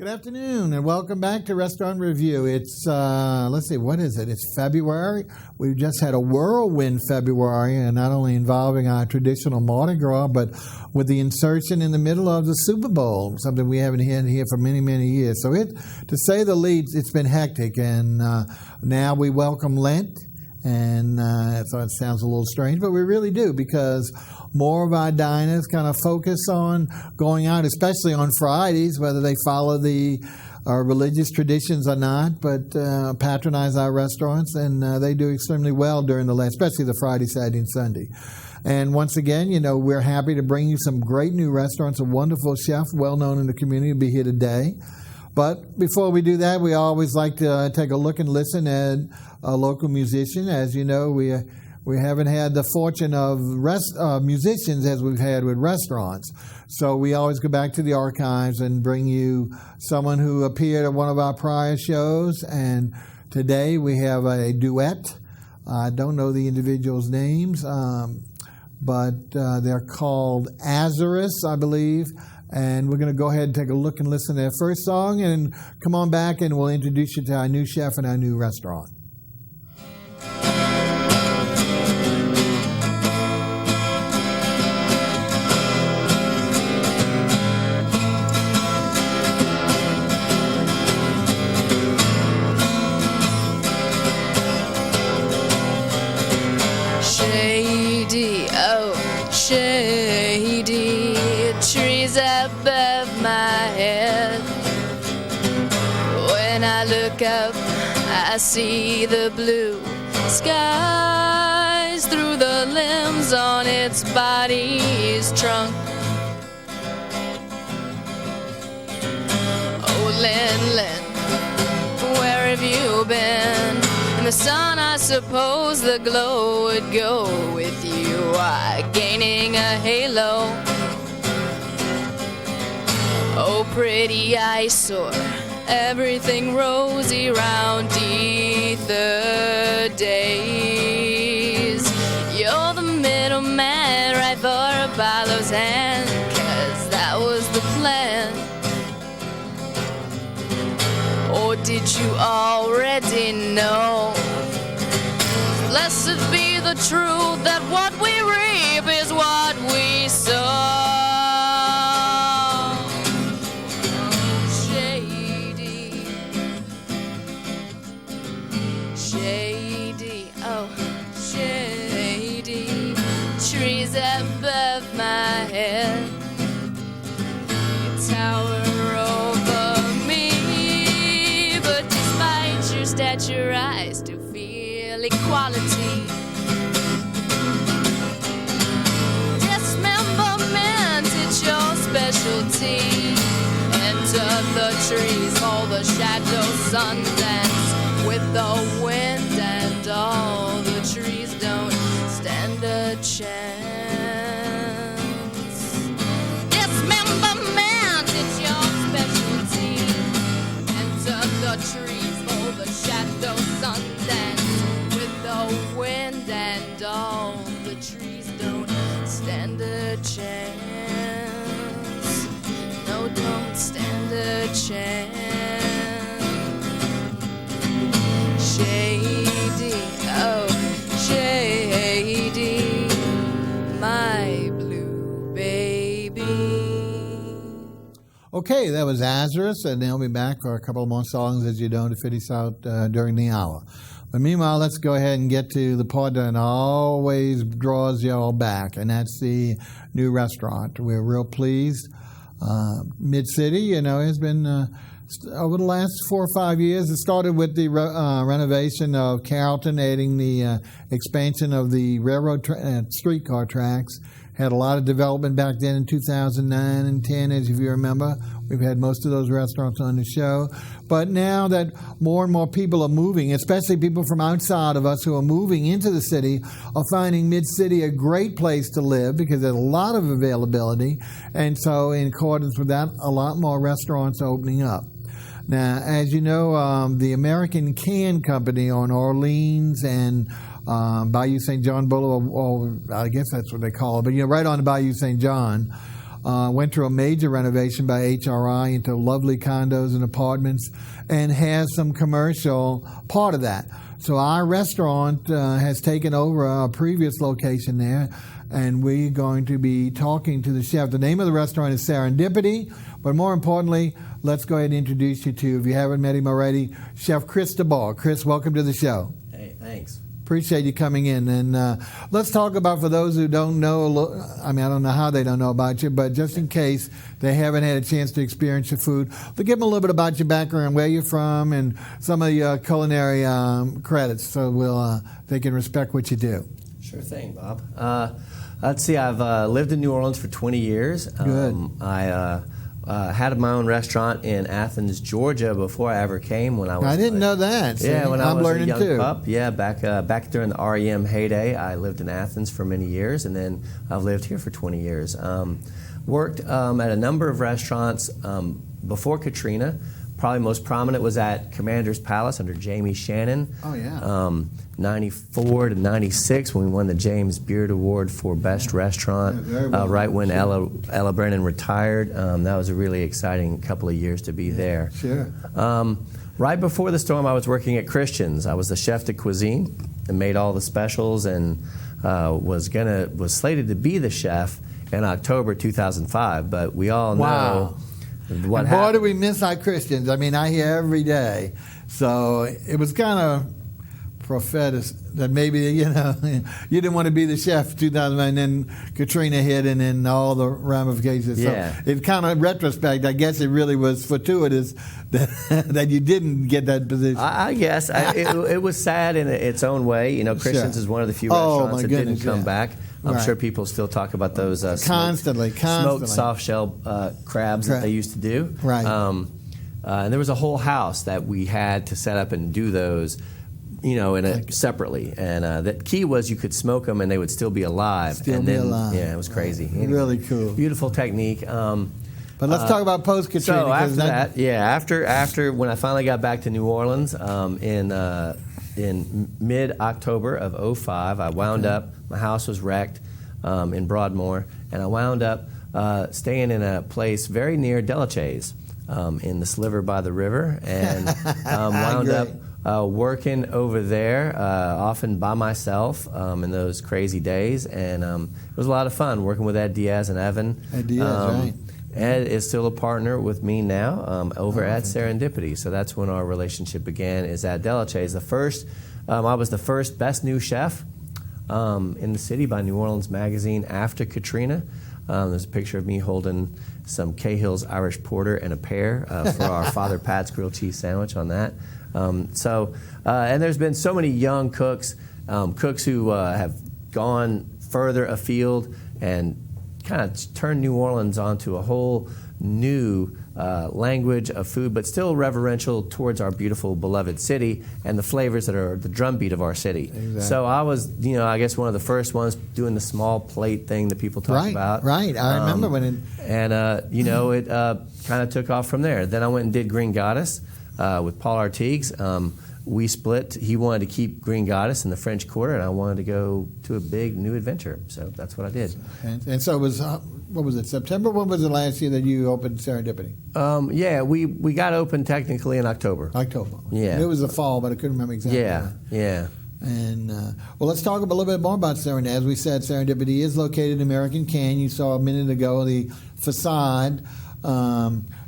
Good afternoon and welcome back to Restaurant Review. It's, let's see, what is it? It's February. We've just had a whirlwind February, and not only involving our traditional Mardi Gras, but with the insertion in the middle of the Super Bowl, something we haven't had here for many, many years. So to say the least, it's been hectic, and now we welcome Lent. And so it sounds a little strange, but we really do, because more of our diners kind of focus on going out, especially on Fridays, whether they follow our religious traditions or not, but patronize our restaurants, and they do extremely well during especially the Friday, Saturday, and Sunday. And once again, we're happy to bring you some great new restaurants. A wonderful chef, well known in the community, will be here today. But before we do that, we always like to take a look and listen at a local musician. As you know, we haven't had the fortune of musicians as we've had with restaurants. So we always go back to the archives and bring you someone who appeared at one of our prior shows. And today we have a duet. I don't know the individuals' names, but they're called Azarus, I believe. And we're going to go ahead and take a look and listen to their first song, and come on back and we'll introduce you to our new chef and our new restaurant. Shady, oh, shady, trees above my head. When I look up, I see the blue skies through the limbs on its body's trunk. Oh, Lin, where have you been? In the sun, I suppose the glow would go with you, gaining a halo. Oh, pretty eyesore, everything rosy round ether days. You're the middleman right for Apollo's hand, 'cause that was the plan. Or did you already know? Blessed be the truth that what we reap is what we sow. Shady, oh, shady, trees above my head. You tower over me, but despite your stature, I still feel equality. Dismemberment, it's your specialty. Enter the trees, all the shadows, sun dance with the wind, and all the trees don't stand a chance. Dismemberment, it's your specialty. Enter the trees, all the shadows, sun dance with the wind, and all the trees don't stand a chance. No, don't stand a chance. Shady, oh, shady, my blue baby. Okay, that was Azarus, and they'll be back for a couple more songs, as you know, to finish out during the hour. But meanwhile, let's go ahead and get to the part that always draws you all back, and that's the new restaurant. We're real pleased. Mid-City, has been over the last 4 or 5 years. It started with the renovation of Carrollton, adding the expansion of the railroad streetcar tracks. Had a lot of development back then in 2009 and 10, as if you remember. We've had most of those restaurants on the show. But now that more and more people are moving, especially people from outside of us who are moving into the city, are finding Mid-City a great place to live because there's a lot of availability. And so in accordance with that, a lot more restaurants are opening up. Now, as you know, the American Can Company on Orleans and Bayou St. John Boulevard, or I guess that's what they call it, but right on the Bayou St. John, went through a major renovation by HRI into lovely condos and apartments, and has some commercial part of that. So our restaurant has taken over a previous location there, and we're going to be talking to the chef. The name of the restaurant is Serendipity, but more importantly, let's go ahead and introduce you to, if you haven't met him already, Chef Chris DEBAR. Chris, welcome to the show. Hey, thanks. Appreciate you coming in. And let's talk about, for those who don't know, I don't know how they don't know about you, but just in case they haven't had a chance to experience your food, give them a little bit about your background, where you're from, and some of your culinary credits, so they can respect what you do. Sure thing, Bob. Let's see, I've lived in New Orleans for 20 years. Good. I had my own restaurant in Athens, Georgia, before I ever came. When I didn't know that. See? Yeah, when I was learning a young too. pup. Yeah, back during the REM heyday, I lived in Athens for many years, and then I've lived here for 20 years. Worked at a number of restaurants before Katrina. Probably most prominent was at Commander's Palace under Jamie Shannon. Oh, yeah. 94 to 96 when we won the James Beard Award for Best Restaurant, right when Ella Brennan retired. That was a really exciting couple of years to be there. Sure. Right before the storm, I was working at Christian's. I was the chef de cuisine and made all the specials, and was slated to be the chef in October 2005. But we all know what happened. Boy, do we miss our Christians. I hear every day. So it was kind of prophetic that maybe, you didn't want to be the chef 2009, and then Katrina hit, and then all the ramifications. Yeah. So it kind of, retrospect, I guess it really was fortuitous that you didn't get that position. I guess. It was sad in its own way. Christian's is one of the few restaurants that didn't come back. I'm sure people still talk about those constantly smoked soft shell crabs that they used to do. Right. And there was a whole house that we had to set up and do those, separately. And the key was you could smoke them and they would still be alive. Yeah, it was crazy. Right. Really cool. Beautiful technique. But let's talk about post-Katrina. So after when I finally got back to New Orleans in mid-October of 2005, I wound up, my house was wrecked in Broadmoor, and I wound up staying in a place very near Delachaise in the sliver by the river, and wound up working over there, often by myself in those crazy days, and it was a lot of fun working with Ed Diaz and Evan. Ed Diaz, right. Ed is still a partner with me now over at Serendipity, so that's when our relationship began, is at Delachaise. I was the first Best New Chef in the city by New Orleans Magazine after Katrina. There's a picture of me holding some Cahill's Irish Porter and a pear for our Father Pat's grilled cheese sandwich on that. And there's been so many young cooks who have gone further afield and kind of turned New Orleans onto a whole new language of food, but still reverential towards our beautiful, beloved city and the flavors that are the drumbeat of our city. Exactly. So I was, I guess one of the first ones doing the small plate thing that people talk about. Right, I remember when it... And, it kind of took off from there. Then I went and did Green Goddess with Paul Artigues. We split. He wanted to keep Green Goddess in the French Quarter, and I wanted to go to a big new adventure. So that's what I did. And so it was, what was it, September? When was the last year that you opened Serendipity? We got open technically in October. October. Yeah. It was the fall, but I couldn't remember exactly. Yeah. And, let's talk a little bit more about Serendipity. As we said, Serendipity is located in American Canyon. You saw a minute ago the facade.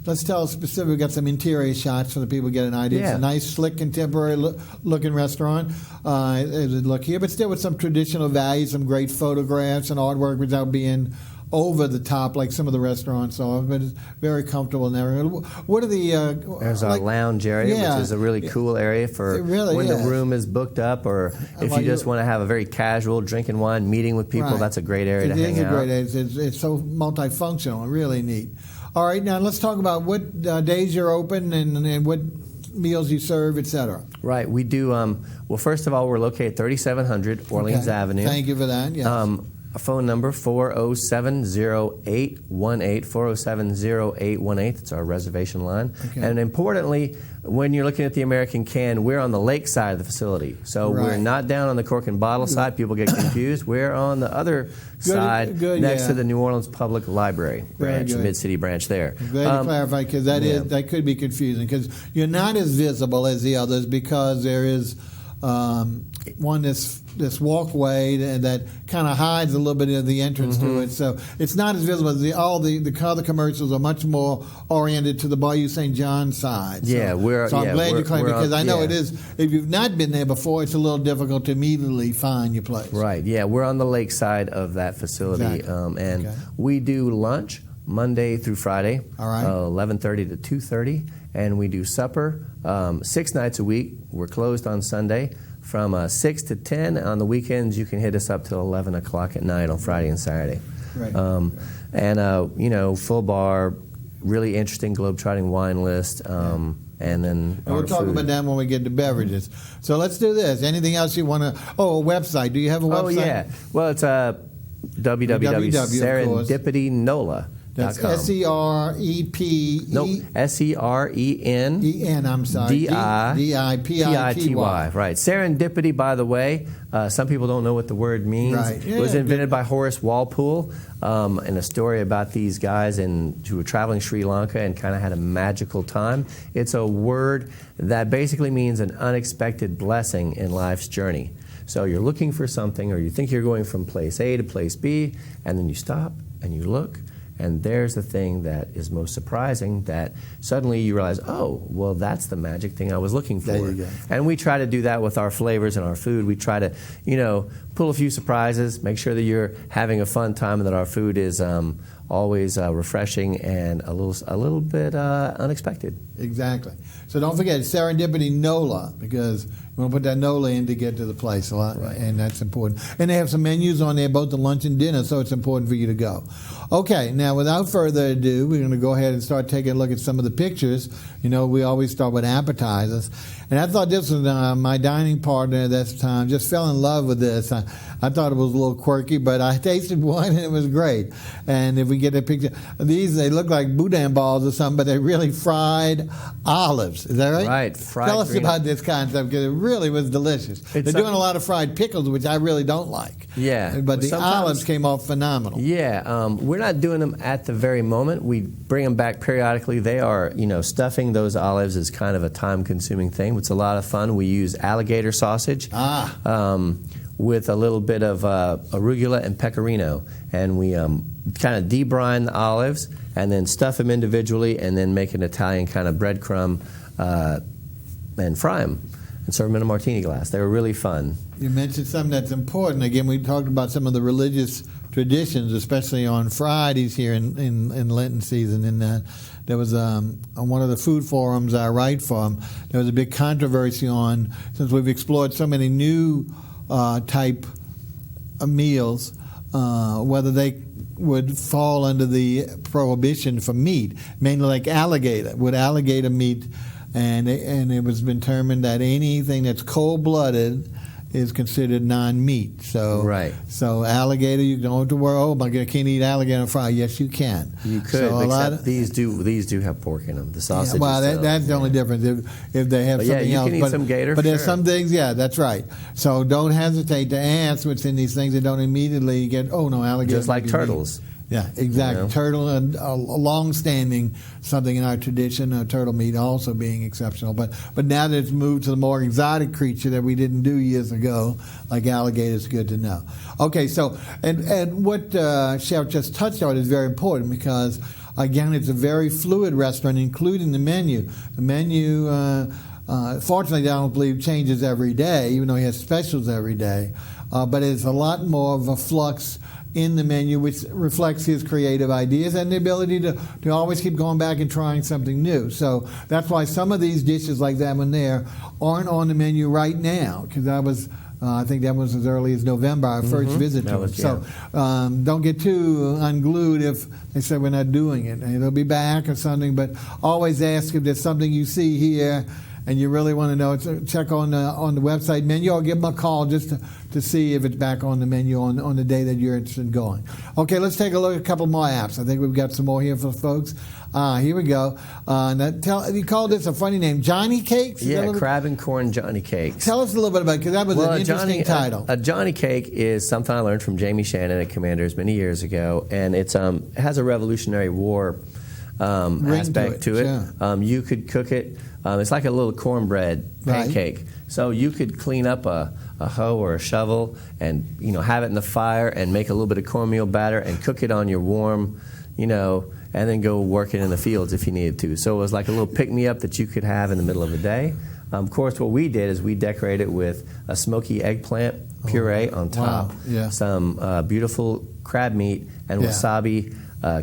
Let's tell us specifically. We've got some interior shots so that people get an idea. Yeah. It's a nice, slick, contemporary looking restaurant. Look here, but still with some traditional values, some great photographs and artwork without being over the top like some of the restaurants are. But it's very comfortable in there. What are the... There's our lounge area, which is a really cool area for when the room is booked up, or if you just want to have a very casual drinking wine, meeting with people, that's a great area to hang out. It is a great area. It's so multifunctional, really neat. All right, now let's talk about what days you're open and what meals you serve, et cetera. Right, we do. Well, first of all, we're located at 3700 Orleans Avenue. Thank you for that. Yes. phone number 407-0818, 407-0818. It's our reservation line. Okay. And importantly, when you're looking at the American can, we're on the lake side of the facility. So we're not down on the cork and bottle side. People get confused. We're on the other side next to the New Orleans Public Library branch, Mid-City branch there. I'm glad to clarify, because that could be confusing, because you're not as visible as the others, because there is this walkway that kind of hides a little bit of the entrance to it, so it's not as visible. All the other commercials are much more oriented to the Bayou St. John side. So, I'm glad you claimed it, because I know it is. If you've not been there before, it's a little difficult to immediately find your place. Right. Yeah, we're on the lake side of that facility, and we do lunch Monday through Friday, 11:30 to 2:30, and we do supper 6 nights a week. We're closed on Sunday from 6 to 10. On the weekends, you can hit us up till 11 o'clock at night on Friday and Saturday. Right. Full bar, really interesting globetrotting wine list, and then we'll talk about that when we get to beverages. So let's do this. Anything else you want to? Oh, a website. Do you have a website? Oh yeah. Well, it's www.serendipitynnola.com. That's S-E-R-E-P. Nope. S-E-R-E-N. E-N, I'm sorry. D-I-P-I-T-Y. Right. Serendipity, by the way, some people don't know what the word means. Right. It was invented by Horace Walpole in a story about these guys who were traveling Sri Lanka and kind of had a magical time. It's a word that basically means an unexpected blessing in life's journey. So you're looking for something, or you think you're going from place A to place B, and then you stop and you look, and there's the thing that is most surprising, that suddenly you realize, oh, well, that's the magic thing I was looking for. There you go. And we try to do that with our flavors and our food. We try to, pull a few surprises, make sure that you're having a fun time, and that our food is always refreshing and a little bit unexpected. Exactly. So don't forget, Serendipity NOLA, because you want to put that NOLA in to get to the place a lot, and that's important. And they have some menus on there, both the lunch and dinner, so it's important for you to go. Okay, now without further ado, we're going to go ahead and start taking a look at some of the pictures. We always start with appetizers. And I thought this was my dining partner at this time, just fell in love with this. I thought it was a little quirky, but I tasted one and it was great. And if we get a picture, they look like boudin balls or something, but they're really fried olives. Is that right? Right. Tell us about this concept, because it really was delicious. They're doing a lot of fried pickles, which I really don't like. Yeah. But the olives came off phenomenal. Yeah. We're not doing them at the very moment. We bring them back periodically. They are, stuffing those olives is kind of a time-consuming thing. It's a lot of fun. We use alligator sausage with a little bit of arugula and pecorino. And we kind of debrine the olives and then stuff them individually, and then make an Italian kind of breadcrumb and fry them and serve them in a martini glass. They were really fun. You mentioned something that's important. Again, we talked about some of the religious traditions, especially on Fridays here in Lenten season. And there was on one of the food forums I write from, there was a big controversy on, since we've explored so many new type of meals, whether they would fall under the prohibition for meat, mainly like alligator. Would alligator meat, and it was determined that anything that's cold-blooded is considered non-meat. So alligator, you don't have to worry, oh my God, I can't eat alligator and fry. Yes, you can. You could, except these do have pork in them. The sausage. Well, that's the only difference if they have something else. You can eat some gator. But there's some things, that's right. So don't hesitate to ask what's in these things, and don't immediately get, oh no, alligator. Just like turtles. Yeah, exactly. Turtle, and a long-standing something in our tradition, turtle meat also being exceptional. But now that it's moved to the more exotic creature that we didn't do years ago, like alligator, is good to know. Okay, so and what Chef just touched on is very important, because again, it's a very fluid restaurant, including the menu. The menu, fortunately, I don't believe changes every day, even though he has specials every day. But it's a lot more of a flux in the menu, which reflects his creative ideas and the ability to always keep going back and trying something new. So that's why some of these dishes like that one there aren't on the menu right now, because I think that was as early as November, our first visit to it. So don't get too unglued if they say we're not doing it. They'll be back or something, but always ask if there's something you see here and you really want to know, check on the website menu or give them a call just to see if it's back on the menu on the day that you're interested in going. Okay, let's take a look at a couple more apps. I think we've got some more here for folks. Here we go. You called this a funny name, Johnny Cakes? Yeah, crab and corn Johnny Cakes. Tell us a little bit about it, because that was an interesting title. A Johnny Cake is something I learned from Jamie Shannon at Commanders many years ago, and it has a Revolutionary War aspect to it. Yeah. You could cook it. It's like a little cornbread pancake. Right. So you could clean up a hoe or a shovel and have it in the fire and make a little bit of cornmeal batter and cook it on your warm, and then go work it in the fields if you needed to. So it was like a little pick-me-up that you could have in the middle of the day. Of course, what we did is we decorated it with a smoky eggplant puree on top, some beautiful crab meat, and wasabi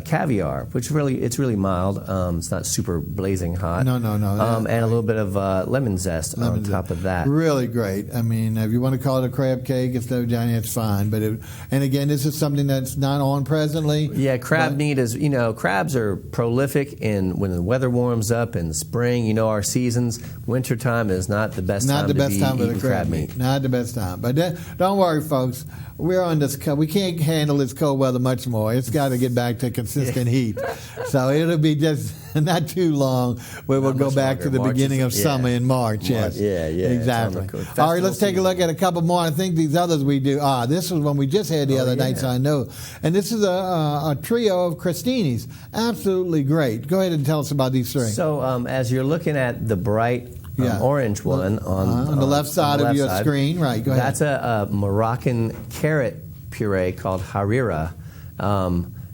caviar, which it's really mild. It's not super blazing hot. No. And a little bit of lemon zest on top of that. Really great. I mean, if you want to call it a crab cake, if so, Johnny, it's fine. But and again, this is something that's not on presently. Yeah, crab meat is, crabs are prolific when the weather warms up in spring. Our seasons. Wintertime is not the best time to be eating crab meat. Not the best time. But don't worry, folks. We're on this. We can't handle this cold weather much more. It's got to get back to consistent heat. So it'll be just not too long where we'll go back to the beginning of summer in March. Yes. Yeah. Exactly. All right, let's take a look at a couple more. I think these others we do. This was one we just had the other night, so I know. And this is a trio of crostinis. Absolutely great. Go ahead and tell us about these three. So as you're looking at the bright orange one on the left side of your screen. Right, go ahead. That's a Moroccan carrot puree called harira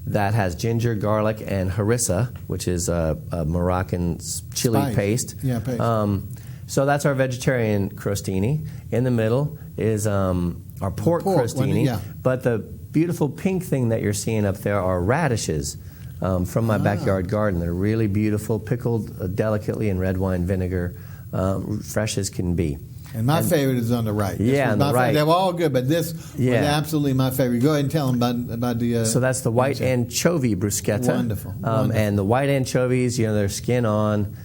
that has ginger, garlic, and harissa, which is a Moroccan chili paste. Yeah, paste. So that's our vegetarian crostini. In the middle is our pork crostini. But the beautiful pink thing that you're seeing up there are radishes from my backyard garden. They're really beautiful, pickled delicately in red wine vinegar. Fresh as can be. And my favorite is on the right. On the right. They were all good, but this was absolutely my favorite. Go ahead and tell them about the... so that's the white anchovy bruschetta. Wonderful. And the white anchovies, their skin on.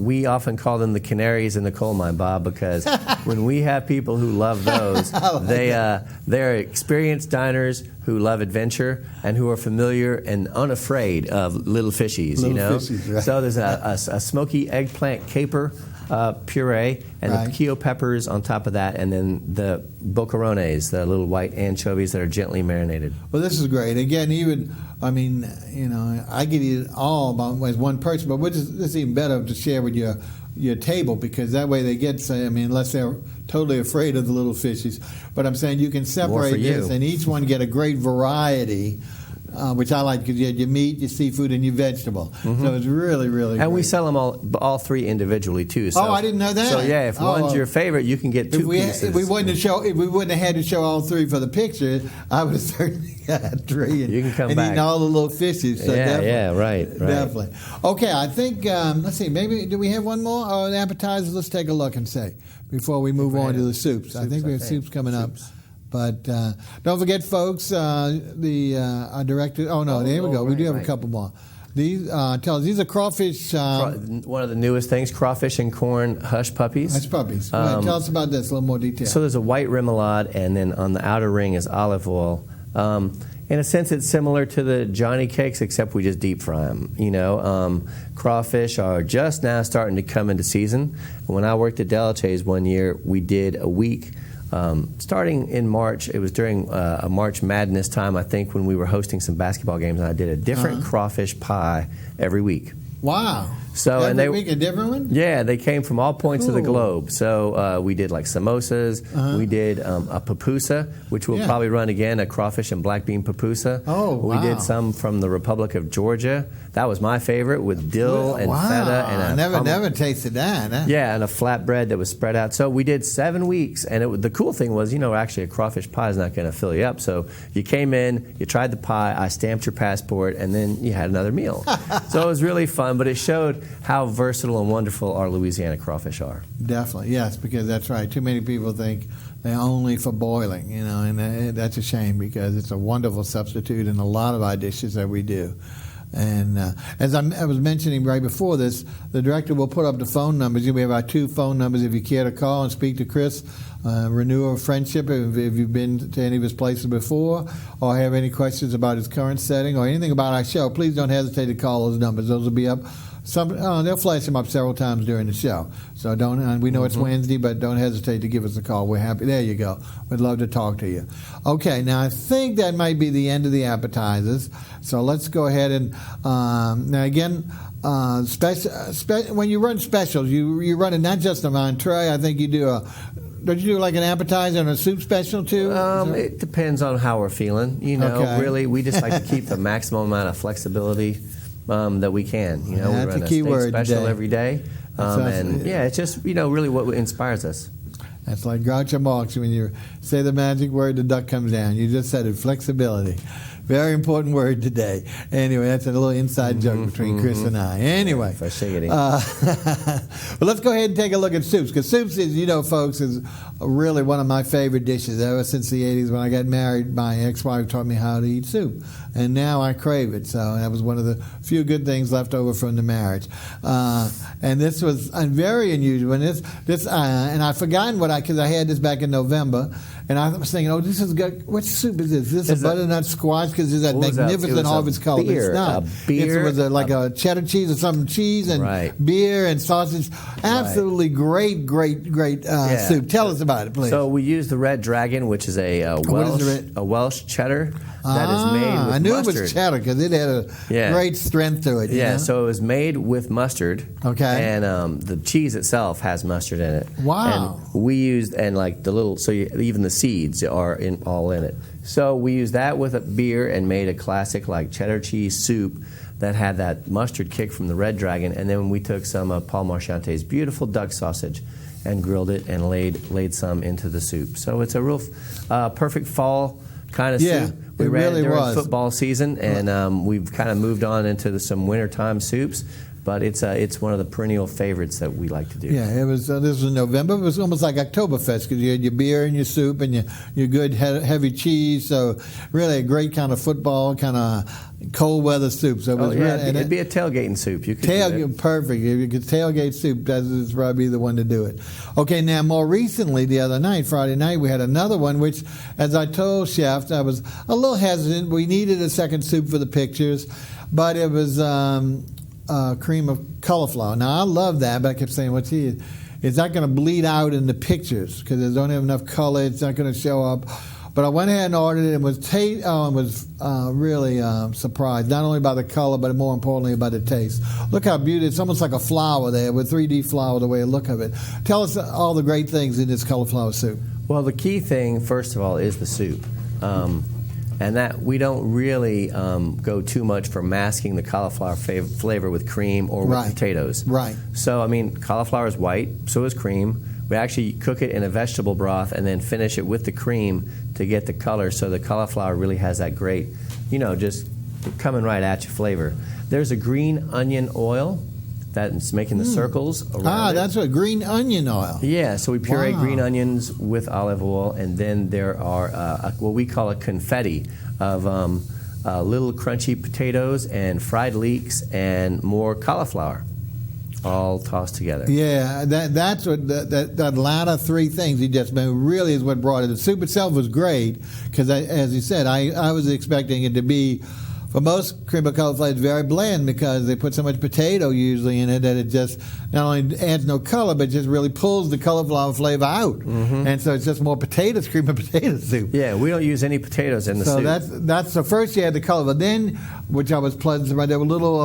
We often call them the canaries in the coal mine, Bob, because when we have people who love those, they're experienced diners who love adventure and who are familiar and unafraid of little fishies, Fishies, right. So there's a smoky eggplant caper puree and the piquillo peppers on top of that, and then the boquerones, the little white anchovies that are gently marinated. Well, this is great. Again, I could eat it all as one person, but this is even better to share with your table, because that way they get, unless they're totally afraid of the little fishies. But I'm saying you can separate this, and each one get a great variety. Which I like, because you had your meat, your seafood, and your vegetable. Mm-hmm. So it's really, really great. And we sell them all three indivially, too. So, I didn't know that. So, if one's your favorite, you can get two pieces. If we wouldn't have had to show all three for the picture, I would have certainly got three. You can come back. And eating all the little fishes. So right. Definitely. Okay, I think, let's see, maybe, do we have one more? The appetizers, let's take a look and see, before we move on to the soups. I think we have soups coming up. But don't forget, folks, our director... Oh, no, there we go. We do have a couple more. These are crawfish... one of the newest things, crawfish and corn hush puppies. Hush puppies. Tell us about this, a little more detail. So there's a white remoulade, and then on the outer ring is olive oil. In a sense, it's similar to the Johnny Cakes, except we just deep fry them. Crawfish are just now starting to come into season. When I worked at Delachey's one year, we did a week... starting in March, it was during a March Madness time, I think, when we were hosting some basketball games, and I did a different crawfish pie every week. Wow. So every week a different one? Yeah, they came from all points of the globe. So we did like samosas. We did a pupusa, which we'll probably run again, a crawfish and black bean pupusa. Oh, wow. We did some from the Republic of Georgia. That was my favorite, with dill and feta. And I never tasted that. Huh? Yeah, and a flatbread that was spread out. So we did 7 weeks, and the cool thing was, actually a crawfish pie is not going to fill you up. So you came in, you tried the pie, I stamped your passport, and then you had another meal. So it was really fun, but it showed how versatile and wonderful our Louisiana crawfish are. Definitely, yes, because that's right. Too many people think they're only for boiling, and that's a shame, because it's a wonderful substitute in a lot of our dishes that we do. And as I was mentioning right before this, the director will put up the phone numbers. We have our 2 phone numbers if you care to call and speak to Chris. Renew a friendship if you've been to any of his places before, or have any questions about his current setting or anything about our show, please don't hesitate to call those numbers. Those will be up. They'll flash them up several times during the show. So don't. We know it's Wednesday, but don't hesitate to give us a call. We're happy. There you go. We'd love to talk to you. Okay, now I think that might be the end of the appetizers. So let's go ahead and now again. When you run specials, you run it not just an entree. I think you do don't you do like an appetizer and a soup special too? It depends on how we're feeling. Really, we just like to keep the maximum amount of flexibility that we can. We That's run a key steak word special today. every day, and it's just really what inspires us. That's like Groucho Marx when you say the magic word, the duck comes down. You just said it, flexibility. Very important word today. Anyway, that's a little inside joke between Chris and I. Anyway. But let's go ahead and take a look at soups, because soups is, folks, is really one of my favorite dishes. Ever since the 80s when I got married, my ex-wife taught me how to eat soup. And now I crave it. So that was one of the few good things left over from the marriage. And this was very unusual. And and I've forgotten because I had this back in November. And I was thinking, this is good. What soup is this? Is this a butternut squash? Because it's that magnificent harvest color. Beer, it's not. It was like a cheddar cheese or some cheese and beer and sausage. Absolutely great soup. Tell us about it, please. So we use the Red Dragon, which is a Welsh cheddar that is made with mustard. I knew it was cheddar because it had a great strength to it. Yeah, so it was made with mustard. Okay. And the cheese itself has mustard in it. Wow. And we used, even the seeds are all in it. So we used that with a beer and made a classic like cheddar cheese soup that had that mustard kick from the Red Dragon. And then we took some of Paul Marchante's beautiful duck sausage and grilled it and laid some into the soup. So it's a real perfect fall kind of soup. We ran it during football season, and we've kind of moved on into some wintertime soups. But it's one of the perennial favorites that we like to do. Yeah, it was. This was in November. It was almost like Oktoberfest because you had your beer and your soup and your good heavy cheese. So really a great kind of football kind of cold weather soup. So it was it'd be a tailgating soup. You could tailgate perfect. If you could tailgate soup, that's probably the one to do it. Okay, now more recently, the other night, Friday night, we had another one. Which, as I told Chef, I was a little hesitant. We needed a second soup for the pictures, but it was. Cream of cauliflower. Now I love that, but I kept saying, it's not going to bleed out in the pictures because they don't have enough color. It's not going to show up. But I went ahead and ordered it and was really surprised, not only by the color, but more importantly by the taste. Look how beautiful. It's almost like a flower there with 3D flower, the way I look of it. Tell us all the great things in this cauliflower soup. Well, the key thing, first of all, is the soup. And that we don't really go too much for masking the cauliflower flavor with cream or with potatoes. Right. So, cauliflower is white, so is cream. We actually cook it in a vegetable broth and then finish it with the cream to get the color, so the cauliflower really has that great, just coming right at you flavor. There's a green onion oil that's making the circles around it. That's what, green onion oil. Yeah, so we puree green onions with olive oil, and then there are what we call a confetti of little crunchy potatoes and fried leeks and more cauliflower, all tossed together. Yeah, that's what that latter three things you just mentioned really is what brought it. The soup itself was great because, as you said, I was expecting it to be. For most cream of cauliflower, it's very bland because they put so much potato usually in it that it just not only adds no color, but just really pulls the cauliflower flavor out. Mm-hmm. And so it's just more potatoes, cream of potato soup. Yeah, we don't use any potatoes in the soup. So that's so first you had the color, but then, which I was pleasant about, there were little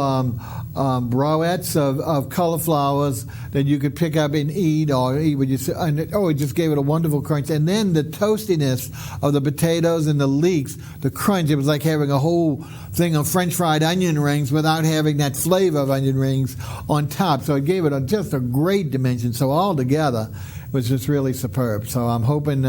broettes of cauliflowers that you could pick up and eat, it just gave it a wonderful crunch. And then the toastiness of the potatoes and the leeks, the crunch, it was like having a whole thing of French fried onion rings without having that flavor of onion rings on top. So it gave it just a great dimension. So all together, it was just really superb. So I'm hoping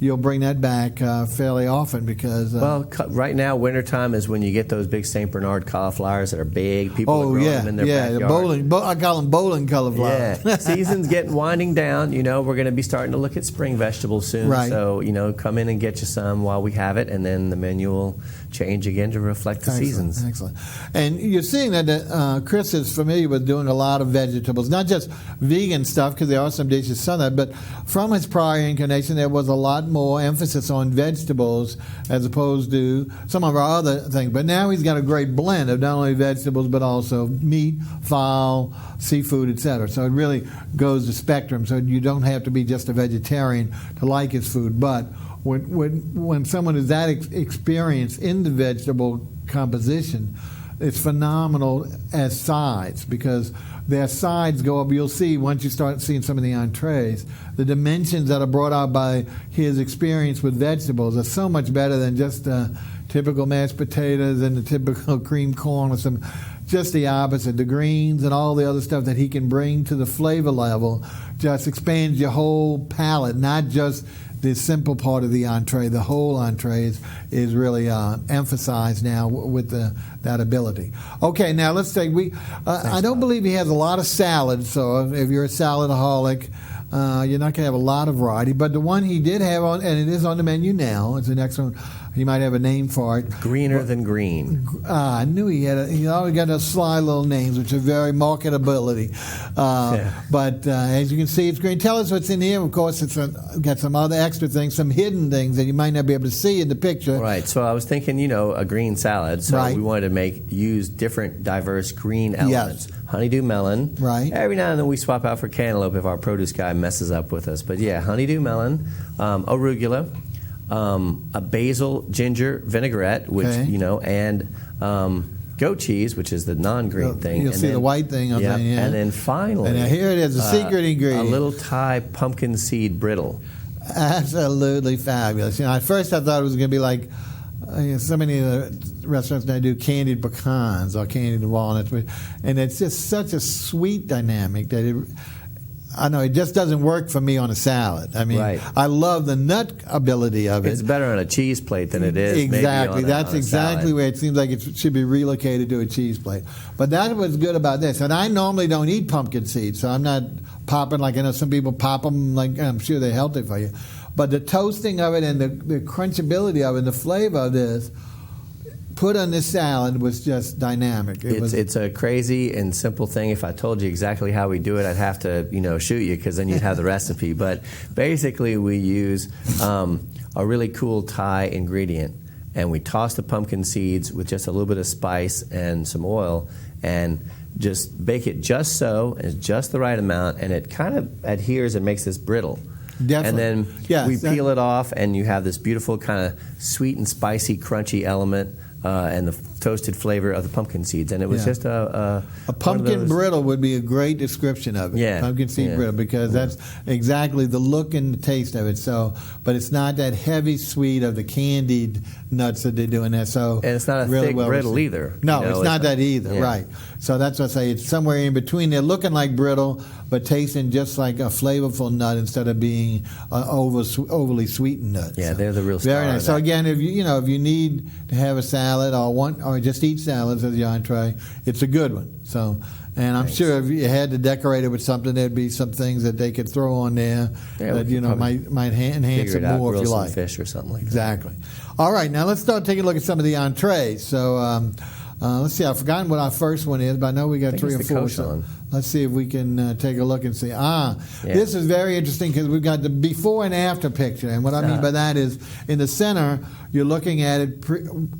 you'll bring that back fairly often because... right now, wintertime is when you get those big St. Bernard cauliflowers that are big. People are growing them in their backyard. I call them bowling cauliflowers. Yeah, season's winding down. We're going to be starting to look at spring vegetables soon. Right. So, come in and get you some while we have it, and then the menu will change again to reflect the seasons. Excellent. And you're seeing that Chris is familiar with doing a lot of vegetables, not just vegan stuff, because there are some dishes on that, but from his prior incarnation, there was a lot more emphasis on vegetables as opposed to some of our other things. But now he's got a great blend of not only vegetables, but also meat, fowl, seafood, etc. So it really goes the spectrum. So you don't have to be just a vegetarian to like his food. But when someone is that experienced in the vegetable composition, it's phenomenal as sides, because their sides go up. You'll see once you start seeing some of the entrees, the dimensions that are brought out by his experience with vegetables are so much better than just typical mashed potatoes and the typical cream corn or some. Just the opposite. The greens and all the other stuff that he can bring to the flavor level just expands your whole palate, not just the simple part of the entree. The whole entree is really emphasized now with that ability. Okay, now let's take. I don't believe he has a lot of salads, so if you're a saladaholic, you're not going to have a lot of variety. But the one he did have on, and it is on the menu now, it's an excellent. He might have a name for it. Greener than green. I knew he had. He always got those sly little names, which are very marketability. But as you can see, it's green. Tell us what's in here. Of course, it's got some other extra things, some hidden things that you might not be able to see in the picture. Right. So I was thinking, a green salad. So we wanted to use different, diverse green elements. Yes. Honeydew melon. Right. Every now and then we swap out for cantaloupe if our produce guy messes up with us. But yeah, honeydew melon, arugula. A basil ginger vinaigrette, which and goat cheese, which is the non-green thing. You'll see the white thing. And then finally, and here it is, a secret ingredient: a little Thai pumpkin seed brittle. Absolutely fabulous. At first I thought it was going to be like so many of the restaurants now do candied pecans or candied walnuts, and it's just such a sweet dynamic that I know it just doesn't work for me on a salad. I mean, I love the nut ability of it. It's better on a cheese plate than it is. Exactly. That's exactly where it seems like it should be relocated to a cheese plate. But that's what's good about this. And I normally don't eat pumpkin seeds, so I'm not popping like I know some people pop them. Like I'm sure they're healthy for you. But the toasting of it and the crunchability of it and the flavor of this put on this salad was just dynamic. It's a crazy and simple thing. If I told you exactly how we do it, I'd have to shoot you, because then you'd have the recipe. But basically, we use a really cool Thai ingredient, and we toss the pumpkin seeds with just a little bit of spice and some oil, and just bake it just so, it's just the right amount, and it kind of adheres and makes this brittle. Definitely. And then we peel it off, and you have this beautiful kind of sweet and spicy, crunchy element. And the toasted flavor of the pumpkin seeds, and it was just a pumpkin brittle would be a great description of it. Yeah, pumpkin seed brittle, because that's exactly the look and the taste of it. So, but it's not that heavy sweet of the candied nuts that they're doing there. So, and it's not a really thick brittle either. No, it's not that either. Yeah. Right. So that's what I say. It's somewhere in between. They're looking like brittle, but tasting just like a flavorful nut instead of being an overly sweetened nut. Yeah, they're the real star. Very nice. So again, if you need to have a salad or just eat salads as your entree, it's a good one. So, and I'm sure if you had to decorate it with something, there'd be some things that they could throw on there that might enhance it more if you like. Fish or something like that. Exactly. All right, now let's start taking a look at some of the entrees. So. Let's see, I've forgotten what our first one is, but I know we got 3 or 4. So let's see if we can take a look and see. This is very interesting because we've got the before and after picture. And what I mean by that is in the center, you're looking at it,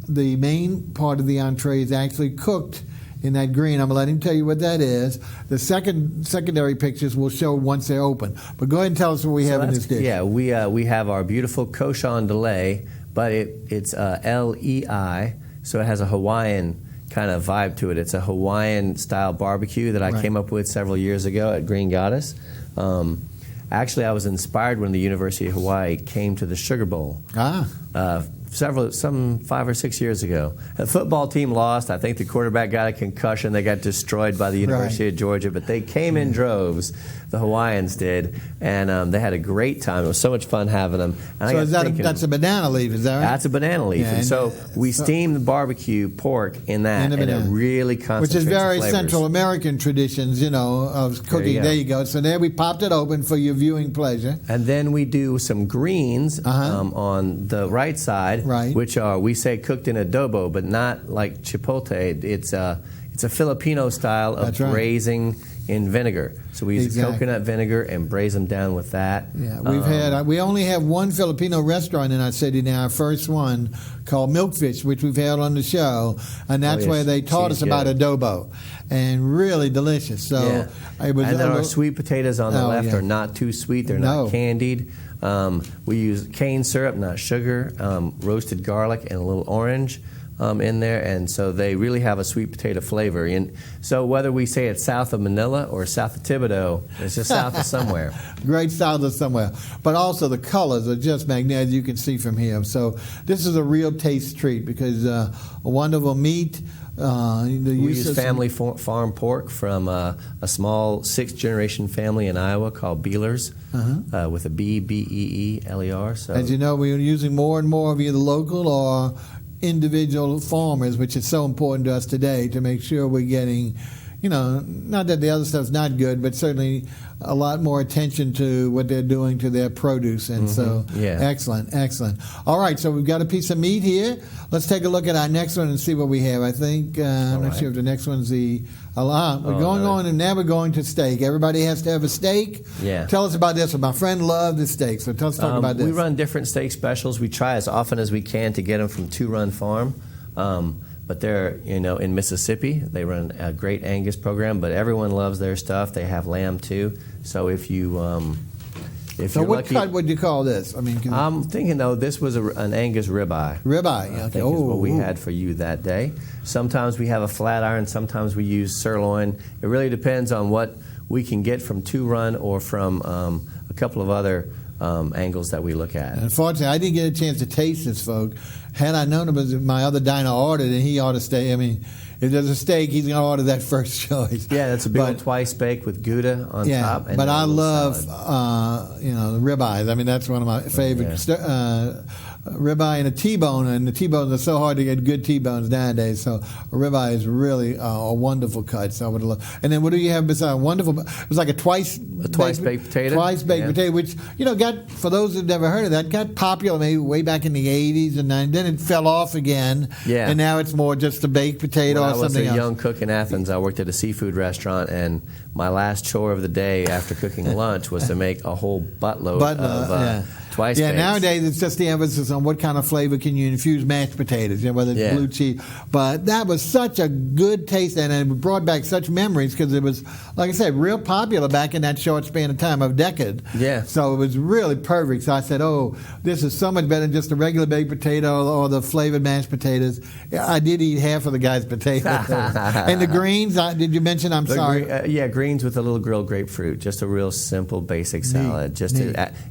the main part of the entree is actually cooked in that green. I'm going to let him tell you what that is. The secondary pictures will show once they're open. But go ahead and tell us what we have in this dish. Yeah, we have our beautiful cochon de lait, but it's LEI, so it has a Hawaiian kind of vibe to it. It's a Hawaiian-style barbecue that I came up with several years ago at Green Goddess. Actually, I was inspired when the University of Hawaii came to the Sugar Bowl. Some 5 or 6 years ago. The football team lost. I think the quarterback got a concussion. They got destroyed by the University of Georgia, but they came in droves. The Hawaiians did, and they had a great time. It was so much fun having them. And so that's a banana leaf, is that right? That's a banana leaf. Yeah, and so we steam the barbecue pork in that, and it really concentrates. Which is very the flavors. Central American traditions, of cooking. There you go. So there we popped it open for your viewing pleasure. And then we do some greens on the right side. had, Right. which are, we say cooked in adobo, but not like chipotle. It's a Filipino style of That's right. braising in vinegar. So we use Exactly. coconut vinegar and braise them down with that. Yeah, we only have one Filipino restaurant in our city now, our first one, called Milkfish, which we've had on the show, and that's yes. where they taught us She's about good. adobo, and really delicious. So Yeah. it was. And then our sweet potatoes on the Oh, left yeah. are not too sweet. They're No. not candied. We use cane syrup, not sugar, roasted garlic, and a little orange in there. And so they really have a sweet potato flavor. And so whether we say it's south of Manila or south of Thibodeau, it's just south of somewhere. Great south of somewhere, but also the colors are just magnetic. You can see from here. So this is a real taste treat because a wonderful meat. We use family farm pork from a small 6th-generation family in Iowa called Beelers, with a B-E-E-L-E-R. So As you know, we're using more and more of either local or individual farmers, which is so important to us today to make sure we're getting, not that the other stuff's not good, but certainly a lot more attention to what they're doing to their produce. And so, excellent. All right, so we've got a piece of meat here. Let's take a look at our next one and see what we have. I think, I'm not sure if the next one's the, we're going on, and now we're going to steak. Everybody has to have a steak. Yeah. Tell us about this one. My friend loved the steak, so let's talk about this. We run different steak specials. We try as often as we can to get them from Two Run Farm. But they're, in Mississippi. They run a great Angus program, but everyone loves their stuff. They have lamb too. So if you, if So you're what lucky, cut would you call this? I mean, I'm thinking though this was an Angus ribeye. Ribeye. I think is what we had for you that day. Sometimes we have a flat iron. Sometimes we use sirloin. It really depends on what we can get from Two Run or from a couple of other angles that we look at. Unfortunately, I didn't get a chance to taste this, folks. Had I known about my other diner ordered, and he ought to stay. I mean, if there's a steak, he's going to order that first choice. Yeah, that's a big one, twice baked with Gouda on top. And but then I a little love, salad. the ribeyes. I mean, that's one of my favorite. Ribeye and a T-bone, and the T-bones are so hard to get good T-bones nowadays. So a ribeye is really a wonderful cut. So I would love. And then what do you have besides wonderful? It was like a twice baked potato. Twice baked potato, which got, for those who've never heard of that, got popular maybe way back in the 80s, and then it fell off again. Yeah. And now it's more just a baked potato or something else. When I was a young cook in Athens, I worked at a seafood restaurant, and my last chore of the day after cooking lunch was to make a whole buttload of twice baked. Nowadays it's just the emphasis on what kind of flavor can you infuse mashed potatoes, whether it's blue cheese. But that was such a good taste, and it brought back such memories because it was, like I said, real popular back in that short span of time, of decade. Yeah. So it was really perfect. So I said, this is so much better than just a regular baked potato or the flavored mashed potatoes. I did eat half of the guy's potatoes. And the greens, did you mention? I'm sorry. Greens with a little grilled grapefruit. Just a real simple, basic salad.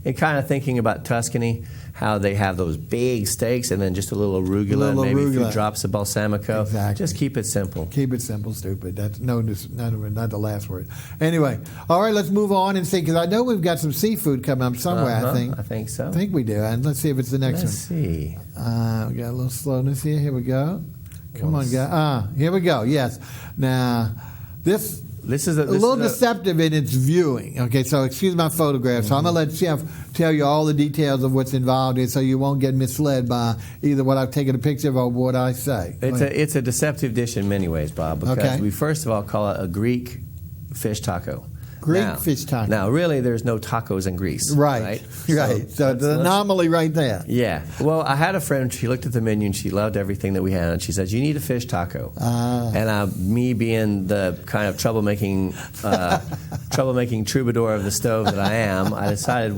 And kind of thinking about Tuscany, how they have those big steaks and then just a little arugula and maybe a few drops of balsamico. Exactly. Just keep it simple. Keep it simple, stupid. That's not the last word. Anyway, all right, let's move on and see, because I know we've got some seafood coming up somewhere, I think. I think so. I think we do. And let's see if it's the next one. Let's see. We got a little slowness here. Here we go. Come on, guys. Here we go. Yes. Now, this is a little deceptive in its viewing. Okay, so excuse my photograph. So I'm going to let Chef tell you all the details of what's involved here, so you won't get misled by either what I've taken a picture of or what I say. It's a deceptive dish in many ways, Bob, because we first of all call it a Greek fish taco. Fish taco. Now, really, there's no tacos in Greece. Right. So the anomaly right there. Yeah. Well, I had a friend, she looked at the menu and she loved everything that we had, and she said, you need a fish taco. And me being the kind of troublemaking troubadour of the stove that I am, I decided,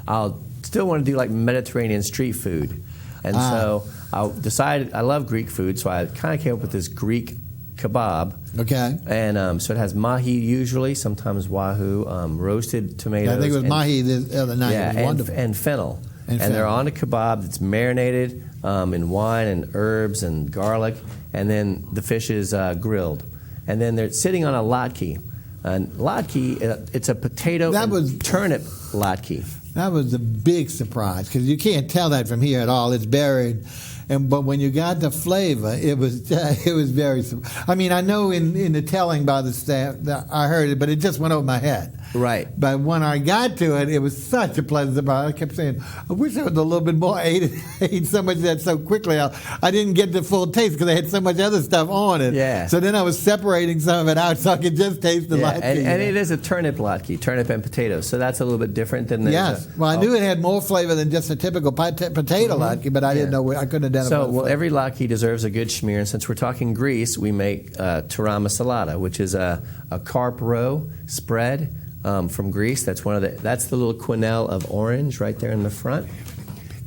I'll still want to do like Mediterranean street food. And so I decided, I love Greek food, so I kind of came up with this Greek kebab. Okay. And so it has mahi usually, sometimes wahoo, roasted tomatoes. I think it was mahi the other night. Yeah, it was wonderful. And fennel. And they're on a kebab that's marinated in wine and herbs and garlic, and then the fish is grilled. And then they're sitting on a latke. And latke, it's a potato and turnip latke. That was a big surprise, because you can't tell that from here at all. It's buried. But when you got the flavor, it was very. I mean, I know in the telling by the staff that I heard it, but it just went over my head. Right. But when I got to it, it was such a pleasant surprise. I kept saying, I wish I was a little bit more. I ate so much of that so quickly. I didn't get the full taste because I had so much other stuff on it. Yeah. So then I was separating some of it out so I could just taste the latke. And it is a turnip latke, turnip and potatoes. So that's a little bit different than the... Yes. Well, I knew it had more flavor than just a typical potato latke, but I didn't know. I couldn't identify. So, well, every latke deserves a good schmear. And since we're talking Greece, we make tarama salata, which is a carp roe spread from Greece. That's the little quenelle of orange right there in the front.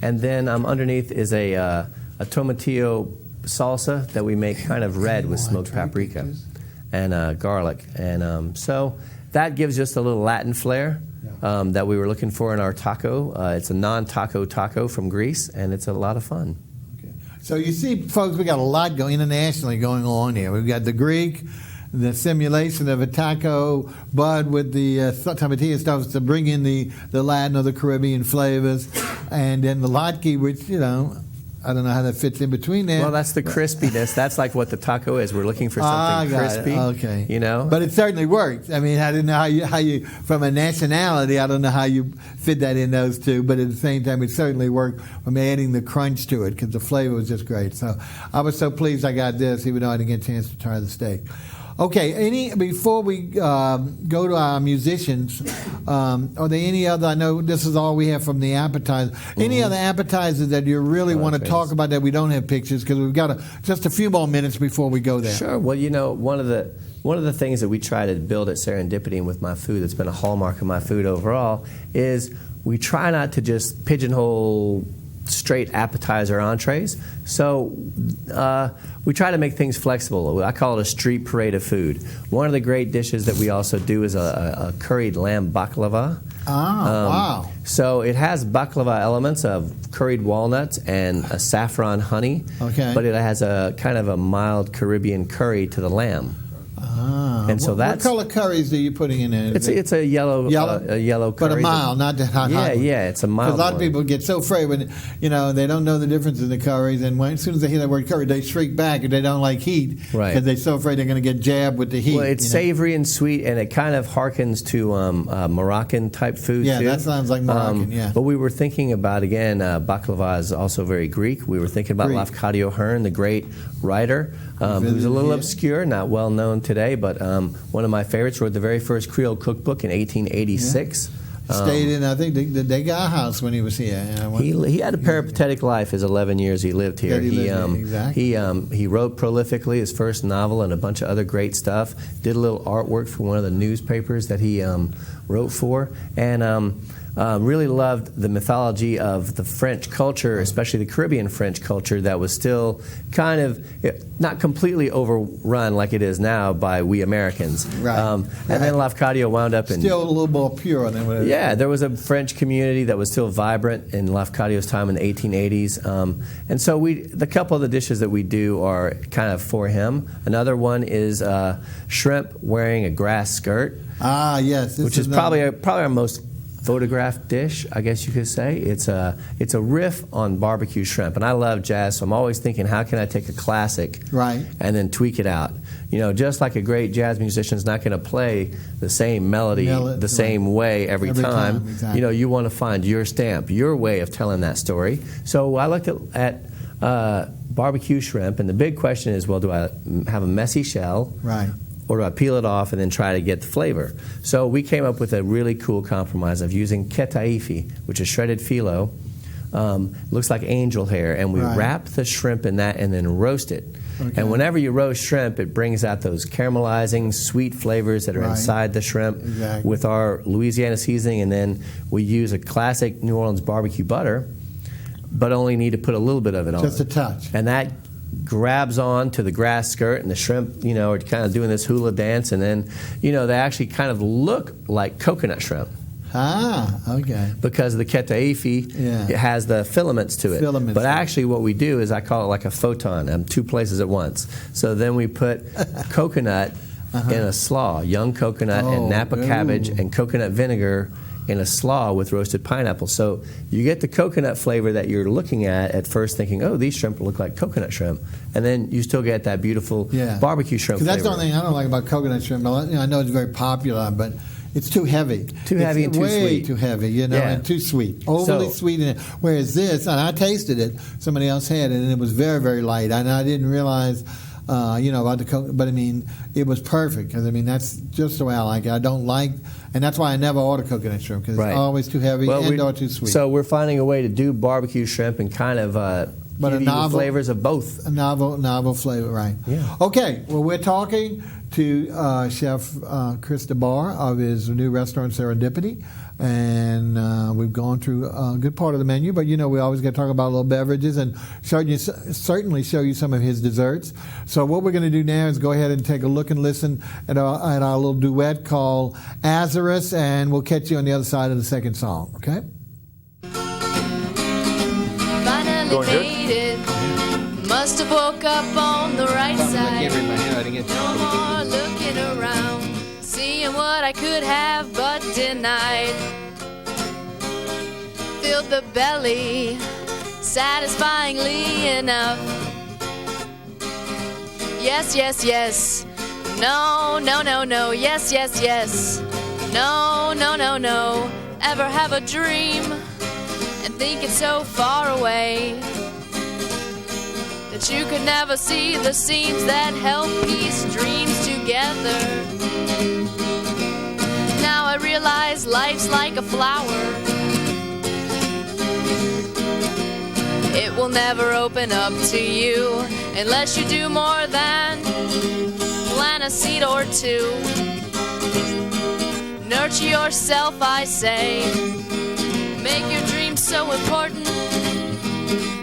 And then underneath is a tomatillo salsa that we make kind of red with smoked paprika and garlic. And so that gives just a little Latin flair that we were looking for in our taco. It's a non-taco taco from Greece, and it's a lot of fun. Okay. So you see, folks, we got a lot internationally going on here. We've got the Greek, the simulation of a taco, bud with the tomatillo stuff to bring in the Latin or the Caribbean flavors, and then the latke, which, I don't know how that fits in between there. Well, that's the crispiness. That's like what the taco is. We're looking for something crispy. Okay. But it certainly worked. I mean, I didn't know how you from a nationality, I don't know how you fit that in those two, but at the same time, it certainly worked from adding the crunch to it because the flavor was just great. So I was so pleased I got this, even though I didn't get a chance to try the steak. Okay, before we go to our musicians, are there any other, I know this is all we have from the appetizer, any other appetizers that you really want to talk about that we don't have pictures, because we've got just a few more minutes before we go there. Sure. Well, one of the things that we try to build at Serendipity and with my food that's been a hallmark of my food overall is we try not to just pigeonhole straight appetizer entrees. So we try to make things flexible. I call it a street parade of food. One of the great dishes that we also do is a curried lamb baklava. Wow. So it has baklava elements of curried walnuts and a saffron honey, but it has a kind of a mild Caribbean curry to the lamb. And so what color curries are you putting in there? It's a yellow curry, but a mild, not that hot. Yeah, it's a mild. Because a lot of people get so afraid when they don't know the difference in the curries, and as soon as they hear that word curry, they shrink back and they don't like heat because they're so afraid they're going to get jabbed with the heat. Well, it's savory and sweet, and it kind of harkens to Moroccan type food. Yeah, too. That sounds like Moroccan. But we were thinking about baklava is also very Greek. We were thinking about Lafcadio Hearn, the great writer, who's a little obscure, not well known today, but one of my favorites. Wrote the very first Creole cookbook in 1886. Stayed in, I think, the Degas house when he was here. He had a peripatetic life. His 11 years he lived here. He wrote prolifically his first novel and a bunch of other great stuff. Did a little artwork for one of the newspapers that he wrote for, and really loved the mythology of the French culture, especially the Caribbean French culture, that was still kind of not completely overrun like it is now by we Americans. And then Lafcadio wound up in... Still a little more pure than what it is. Yeah, there was a French community that was still vibrant in Lafcadio's time in the 1880s. And so the couple of the dishes that we do are kind of for him. Another one is shrimp wearing a grass skirt. Yes. Which is probably our most photographed dish, I guess you could say. It's a riff on barbecue shrimp, and I love jazz, so I'm always thinking, how can I take a classic and then tweak it out? Just like a great jazz musician is not going to play the same melody the same way every time. Exactly. You want to find your stamp, your way of telling that story. So I looked at barbecue shrimp, and the big question is, well, do I have a messy shell? Or do I peel it off and then try to get the flavor? So we came up with a really cool compromise of using ketaifi, which is shredded phyllo. Looks like angel hair, and we wrap the shrimp in that and then roast it. And whenever you roast shrimp, it brings out those caramelizing, sweet flavors that are inside the shrimp with our Louisiana seasoning, and then we use a classic New Orleans barbecue butter, but only need to put a little bit of it on. Just a touch. And that grabs on to the grass skirt, and the shrimp, are kind of doing this hula dance, and then, they actually kind of look like coconut shrimp. Okay. Because the ketaifi, it has the filaments to it. But actually what we do is I call it like a photon, two places at once. So then we put coconut in a slaw, young coconut and Napa cabbage and coconut vinegar in a slaw with roasted pineapple. So you get the coconut flavor that you're looking at first thinking, oh, these shrimp look like coconut shrimp. And then you still get that beautiful barbecue shrimp flavor. That's the only thing I don't like about coconut shrimp. I know it's very popular, but it's too heavy. Too heavy and too way sweet. Too heavy, you know, Yeah. and too sweet. Overly sweet in it. Whereas this, and I tasted it, somebody else had it, and it was very, very light. And I didn't realize, about the coconut, but I mean, it was perfect. Because I mean, that's just the way I like it. I don't like, and that's why I never order coconut shrimp, because Right. it's always too heavy and or too sweet. So we're finding a way to do barbecue shrimp and kind of But give a you the novel- flavors of both. A novel flavor, right? Yeah. Okay, well, we're talking to Chef Chris DEBAR of his new restaurant Serendipity, and we've gone through a good part of the menu. But we always got to talk about little beverages and certainly show you some of his desserts. So what we're going to do now is go ahead and take a look and listen at our little duet called Azarus, and we'll catch you on the other side of the second song. Okay. Finally made it. Must have woke up on the right side. No more looking around, seeing what I could have but denied. Filled the belly satisfyingly enough. Yes, yes, yes. No, no, no, no. Yes, yes, yes. No, no, no, no. Ever have a dream and think it's so far away that you could never see the seams that help piece dreams together. Now I realize life's like a flower. It will never open up to you unless you do more than plant a seed or two. Nurture yourself, I say. Make your dreams so important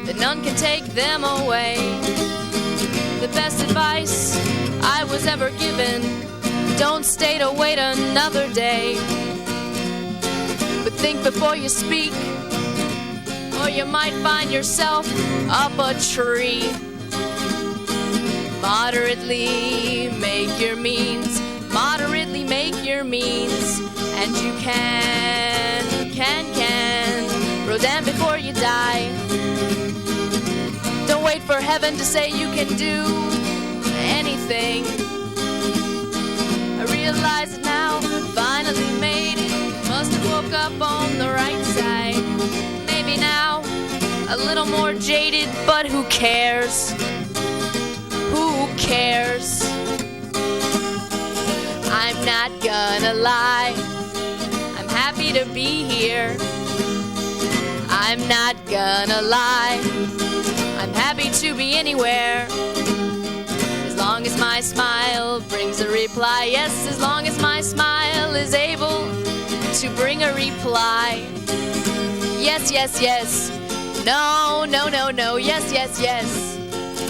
that none can take them away. The best advice I was ever given: don't stay to wait another day, but think before you speak, or you might find yourself up a tree. Moderately make your means, moderately make your means, and you can grow them before you die. Don't wait for heaven to say you can do anything. I realize it now, finally made it. Must have woke up on the right side. Maybe now, a little more jaded, but who cares? Who cares? I'm not gonna lie, I'm happy to be here. I'm not gonna lie, I'm happy to be anywhere. As long as my smile brings a reply. Yes, as long as my smile is able to bring a reply. Yes, yes, yes. No, no, no, no. Yes, yes, yes.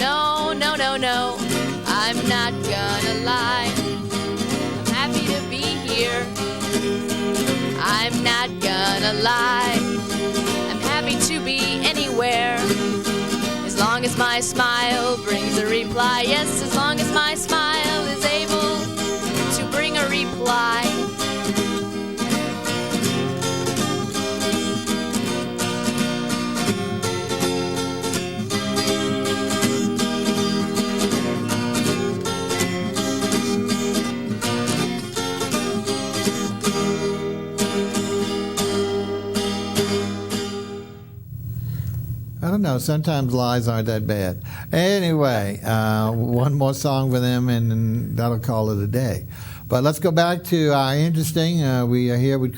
No, no, no, no. I'm not gonna lie, I'm happy to be here. I'm not gonna lie, I'm happy to be anywhere. As long as my smile brings a reply. Yes, as long as my smile is able to bring a reply. I don't know. Sometimes lies aren't that bad. Anyway, one more song for them, and then that'll call it a day. But let's go back to our interesting. We are here with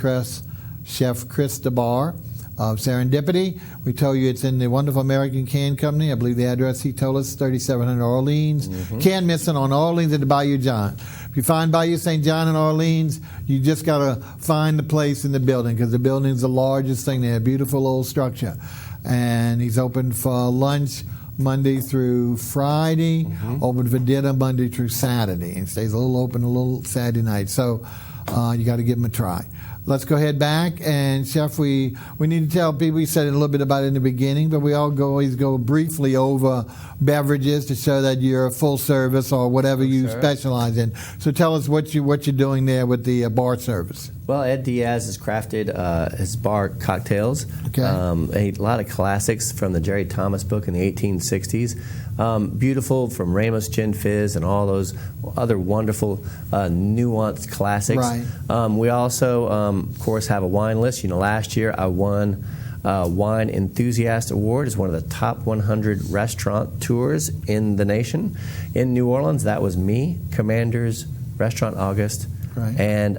Chef Chris DEBAR of Serendipity. We told you it's in the wonderful American Can Company. I believe the address he told us, 3700 Orleans. Can missing on Orleans at the Bayou John. If you find Bayou St. John in Orleans, you just got to find the place in the building, because the building's the largest thing there. Beautiful old structure. And he's open for lunch Monday through Friday, open for dinner Monday through Saturday, and stays a little open a little Saturday night. So you got to give him a try. Let's go ahead back, and Chef, we need to tell people, we said a little bit about it in the beginning, but we always go briefly over beverages to show that you're a full service or whatever you specialize in. So tell us what you're doing there with the bar service. Well, Ed Diaz has crafted his bar cocktails. Okay. A lot of classics from the Jerry Thomas book in the 1860s. Beautiful from Ramos Gin Fizz and all those other wonderful nuanced classics. Right. We also, of course, have a wine list. Last year I won Wine Enthusiast Award as one of the top 100 restaurant tours in the nation. In New Orleans, that was me, Commander's, Restaurant August, right. and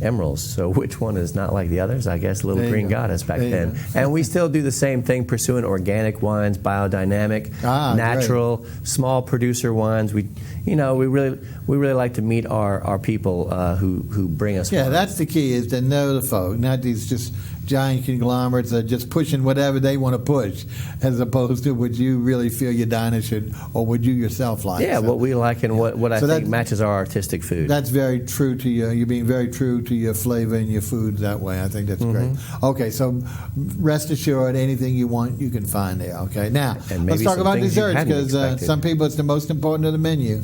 Emerald's. So which one is not like the others? I guess Little There you Green go. Goddess back There you then. go. And we still do the same thing, pursuing organic wines, biodynamic, natural, small producer wines. We really like to meet our people who bring us. Yeah, wine. that's the key, is to know the folk, not these just giant conglomerates that are just pushing whatever they want to push, as opposed to what you really feel your diner should, or what you yourself like. Yeah, So, what we like and what I think matches our artistic food. that's very true to you. You're being very true to your flavor and your food that way. I think that's great. Okay, so rest assured, anything you want, you can find there. Okay, now And let's maybe talk some about things you desserts, hadn't because expected. some people it's the most important of the menu.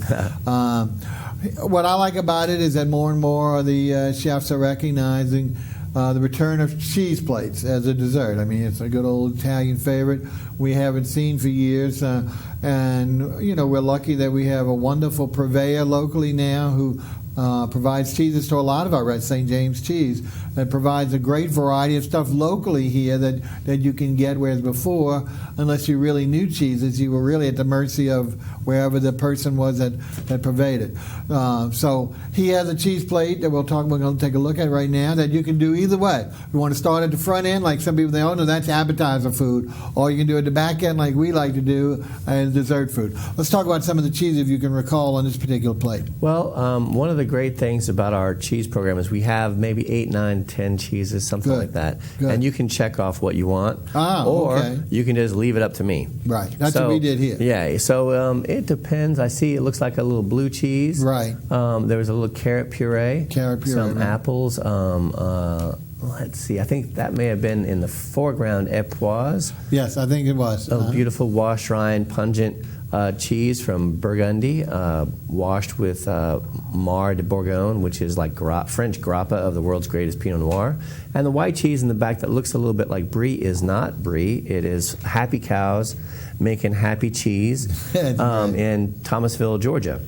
What I like about it is that more and more of the chefs are recognizing the return of cheese plates as a dessert. I mean, it's a good old Italian favorite we haven't seen for years. And, we're lucky that we have a wonderful purveyor locally now who provides cheeses to a lot of our St. James cheese. It provides a great variety of stuff locally here that you can get, whereas before, unless you really knew cheeses, you were really at the mercy of wherever the person was that pervaded. So he has a cheese plate that we're going to take a look at right now that you can do either way. You want to start at the front end, like some people, no, that's appetizer food. Or you can do it at the back end, like we like to do, as dessert food. Let's talk about some of the cheese, if you can recall, on this particular plate. Well, one of the great things about our cheese program is we have maybe 8, 9, 10 cheeses, something like that. Good. And you can check off what you want, or okay. you can just leave it up to me. Right. That's what we did here. Yeah. So it depends. I see it looks like a little blue cheese. Right. There was a little carrot puree. Some right. apples. Let's see. I think that may have been in the foreground. Epoise. Yes, I think it was. A beautiful washed rind, pungent cheese from Burgundy, washed with Mar de Bourgogne, which is like French grappa of the world's greatest Pinot Noir. And the white cheese in the back that looks a little bit like brie is not brie. It is happy cows making happy cheese in Thomasville, Georgia.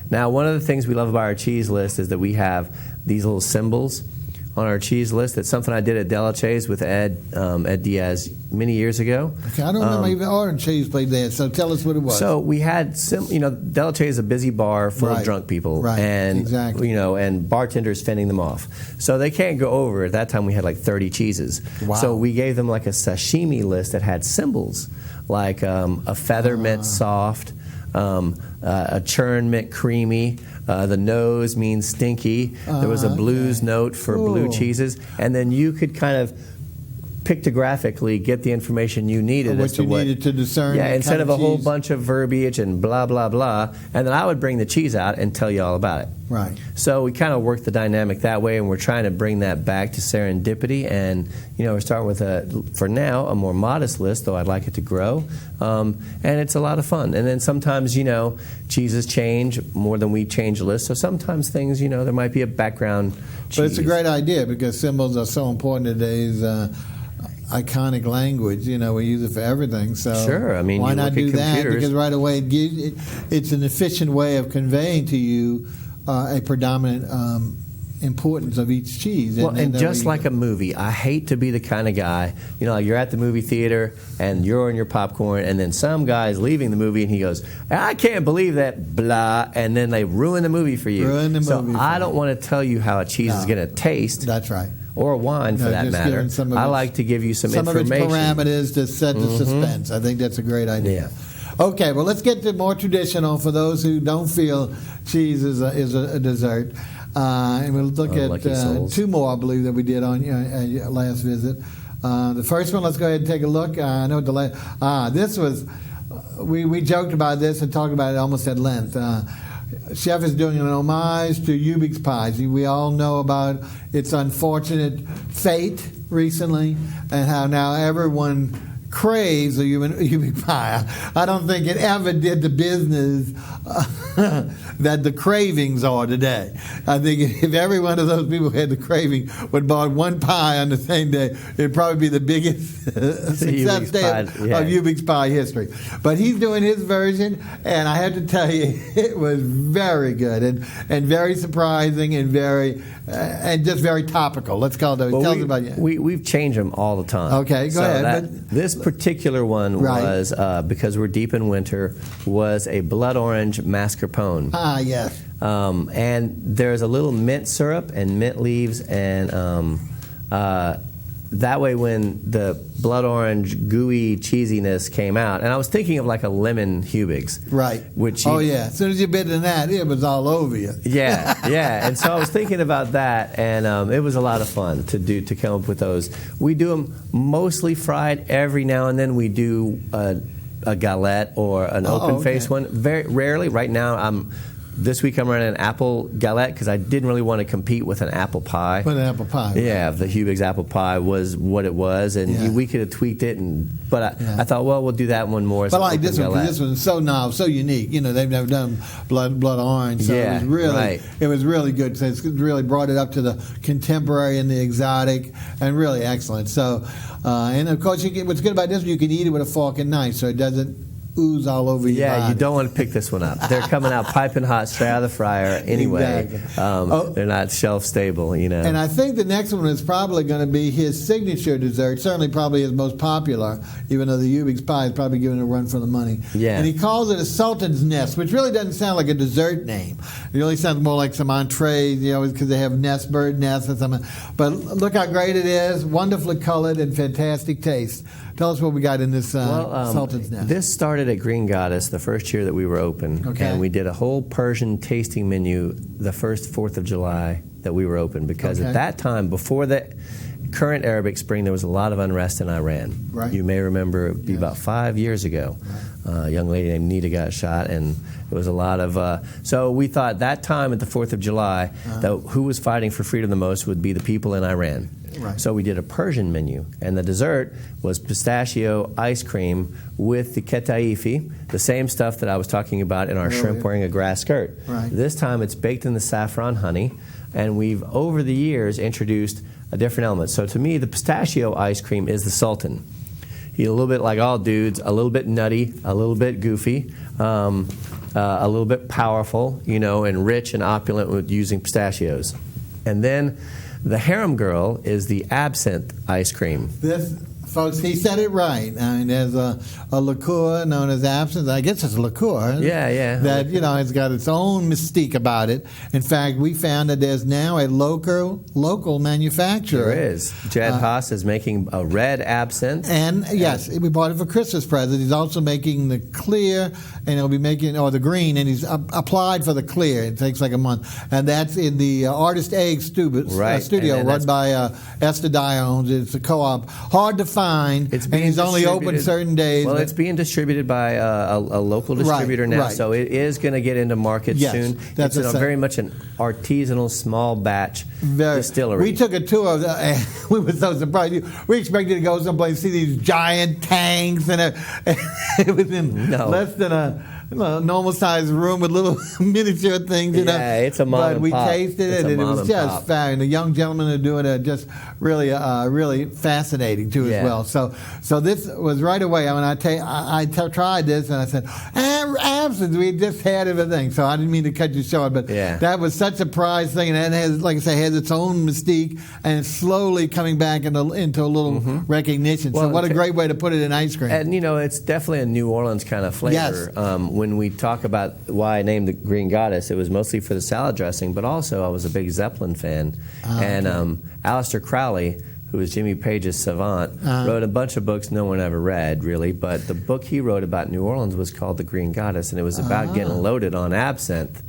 Now, one of the things we love about our cheese list is that we have these little symbols on our cheese list. That's something I did at Delachaise with Ed Diaz many years ago. Okay, I don't remember even ordering cheese plate there, so tell us what it was. So we had, Delachaise is a busy bar full of drunk people, and exactly. And bartenders fending them off. So they can't go over. At that time, we had like 30 cheeses. Wow. So we gave them like a sashimi list that had symbols, like a feather meant soft, a churn meant creamy. The nose means stinky. There was a blues note for blue cheeses. And then you could kind of pictographically get the information you needed as to what needed to discern. Yeah, instead of a whole cheese. bunch of verbiage and blah, blah, blah. And then I would bring the cheese out and tell you all about it. Right. So we kind of work the dynamic that way, and we're trying to bring that back to Serendipity. And, we're starting with, for now, a more modest list, though I'd like it to grow. And it's a lot of fun. And then sometimes, cheeses change more than we change the list. So sometimes things, there might be a background cheese. But it's a great idea, because symbols are so important in today's iconic language. We use it for everything. So sure. I mean, why you not look do at that? computers. Because right away it's an efficient way of conveying to you a predominant importance of each cheese. Well, and just like a movie, I hate to be the kind of guy, like you're at the movie theater and you're on your popcorn, and then some guy's leaving the movie and he goes, I can't believe that, blah, and then they ruin the movie for you. I don't want to tell you how a cheese is going to taste. That's right. Or wine, for that matter. I like to give you some information. Some of its parameters to set the suspense. I think that's a great idea. Yeah. Okay, well, let's get to more traditional for those who don't feel cheese is a dessert. And we'll look at two more, I believe, that we did on your last visit. The first one, let's go ahead and take a look. I know this was, we joked about this and talked about it almost at length. Chef is doing an homage to Ubix pies. We all know about its unfortunate fate recently, and how now everyone craves a Ubik pie. I don't think it ever did the business that the cravings are today. I think if every one of those people who had the craving would bought one pie on the same day, it'd probably be the biggest success day of Ubik's pie history. But he's doing his version, and I have to tell you, it was very good and very surprising and very and just very topical. Let's call it. Tell us about it. We've changed them all the time. Okay, go ahead. This particular one was, because we're deep in winter, was a blood orange mascarpone. Ah, yes. And there's a little mint syrup and mint leaves, and that way when the blood orange gooey cheesiness came out, and I was thinking of like a lemon Hubig's. Right. Which as soon as you bit in that, it was all over you. Yeah. And so I was thinking about that, and it was a lot of fun to come up with those. We do them mostly fried. Every now and then we do a galette or an open-faced one. Very rarely. Right now this week I'm running an apple galette because I didn't really want to compete with an apple pie. With an apple pie. Yeah, the Hubig's apple pie was what it was, and we could have tweaked it, but I thought, well, we'll do that one more. But like this one, this one's so novel, so unique. You know, they've never done blood orange, so it was really good. So it's really brought it up to the contemporary and the exotic, and really excellent. So, and of course, what's good about this one, you can eat it with a fork and knife, so it doesn't ooze all over your body. You don't want to pick this one up. They're coming out piping hot straight out of the fryer anyway. Exactly. They're not shelf stable, you know. And I think the next one is probably going to be his signature dessert, certainly probably his most popular, even though the Ubik's pie is probably giving it a run for the money. Yeah. And he calls it a Sultan's Nest, which really doesn't sound like a dessert name. It really sounds more like some entrees, you know, because they have bird nests or something. But look how great it is, wonderfully colored and fantastic taste. Tell us what we got in this Sultan's Nest. This started at Green Goddess the first year that we were open, and we did a whole Persian tasting menu the first 4th of July that we were open, because at that time, before the current Arabic Spring, there was a lot of unrest in Iran. Right. You may remember it would be about 5 years ago. A young lady named Nita got shot, and there was a lot of... so we thought that time at the 4th of July, that who was fighting for freedom the most would be the people in Iran. Right. So we did a Persian menu, and the dessert was pistachio ice cream with the ketaifi, the same stuff that I was talking about in our shrimp wearing a grass skirt. Right. This time it's baked in the saffron honey, and we've, over the years, introduced a different element. So to me, the pistachio ice cream is the Sultan. He's a little bit like all dudes, a little bit nutty, a little bit goofy, a little bit powerful, you know, and rich and opulent with using pistachios. And then the harem girl is the absinthe ice cream. This, folks, he said it right. I mean, there's a liqueur known as absinthe. I guess it's a liqueur. Yeah. That, you know, it's got its own mystique about it. In fact, we found that there's now a local manufacturer. There is. Jed Haas is making a red absinthe. And, yes, we bought it for Christmas present. He's also making the clear, and he'll be making, or the green, and he's applied for the clear. It takes like a month. And that's in the Artist Egg studio run by Esther Diones. It's a co-op. Hard to find, and he's only open certain days. Well, it's being distributed by a local distributor now, so it is going to get into market soon. It's very much an artisanal, small batch distillery. We took a tour of we were so surprised. We expected to go someplace and see these giant tanks, and it was in less than a normal-sized room with little miniature things. You know? It's a mom but and we pop. tasted it, and it was just fine. The young gentlemen are doing it just really, really fascinating too as well. So this was right away. I mean, I tried this, and I said, absinthe. We just had everything. So I didn't mean to cut you short, but that was such a prize thing, and it has, like I say, has its own mystique, and it's slowly coming back into a little recognition. So what a great way to put it in ice cream. And you know, it's definitely a New Orleans kind of flavor. Yes. When we talk about why I named the Green Goddess, it was mostly for the salad dressing, but also I was a big Zeppelin fan. And Aleister Crowley, who was Jimmy Page's savant, wrote a bunch of books no one ever read, really, but the book he wrote about New Orleans was called The Green Goddess, and it was about getting loaded on absinthe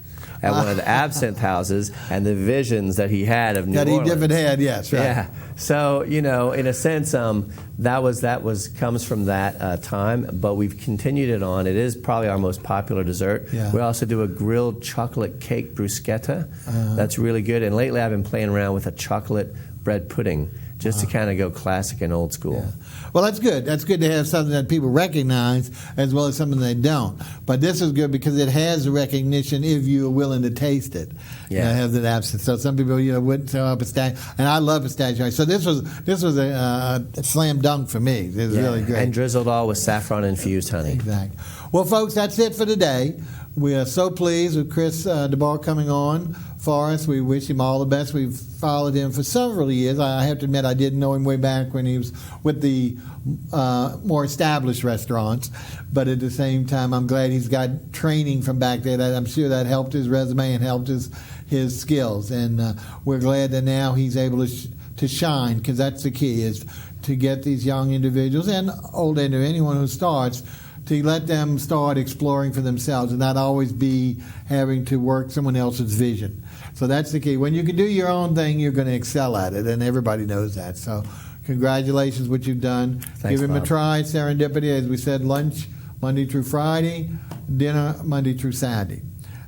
at one of the absinthe houses and the visions that he had of New Orleans. That he different had, yes, right. Yeah. So, you know, in a sense, that comes from that time, but we've continued it on. It is probably our most popular dessert. Yeah. We also do a grilled chocolate cake bruschetta. That's really good. And lately I've been playing around with a chocolate bread pudding. just to kind of go classic and old school. Yeah. Well, that's good. That's good to have something that people recognize as well as something they don't. But this is good because it has the recognition if you're willing to taste it. Yeah. It has an absence. So some people, wouldn't throw up a statue. And I love pistachio. So this was a slam dunk for me. It was really great. And drizzled all with saffron infused honey. Exactly. Well, folks, that's it for today. We are so pleased with Chris DEBAR coming on for us. We wish him all the best. We've followed him for several years. I have to admit I didn't know him way back when he was with the more established restaurants. But at the same time, I'm glad he's got training from back there. I'm sure that helped his resume and helped his skills. And we're glad that now he's able to shine, because that's the key, is to get these young individuals and old and anyone who starts, to let them start exploring for themselves and not always be having to work someone else's vision. So that's the key. When you can do your own thing, you're going to excel at it, and everybody knows that. So congratulations what you've done. Thanks, Give him Bob. a try. Serendipity, as we said, lunch Monday through Friday, dinner Monday through Saturday.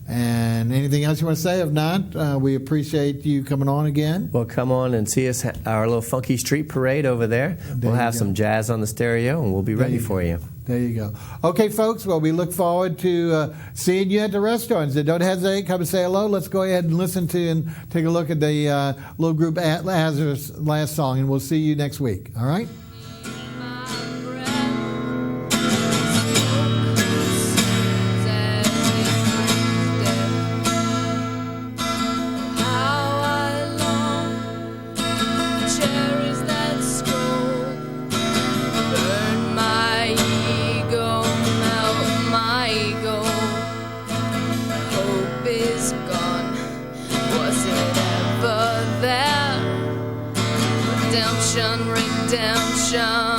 And anything else you want to say? If not, we appreciate you coming on again. Well, come on and see us, our little funky street parade over there. We'll have some jazz on the stereo, and we'll be ready for you. There you go. Okay, folks, well, we look forward to seeing you at the restaurants. Don't hesitate. Come and say hello. Let's go ahead and listen to and take a look at the little group at Lazarus' last song, and we'll see you next week. All right? Redemption, redemption.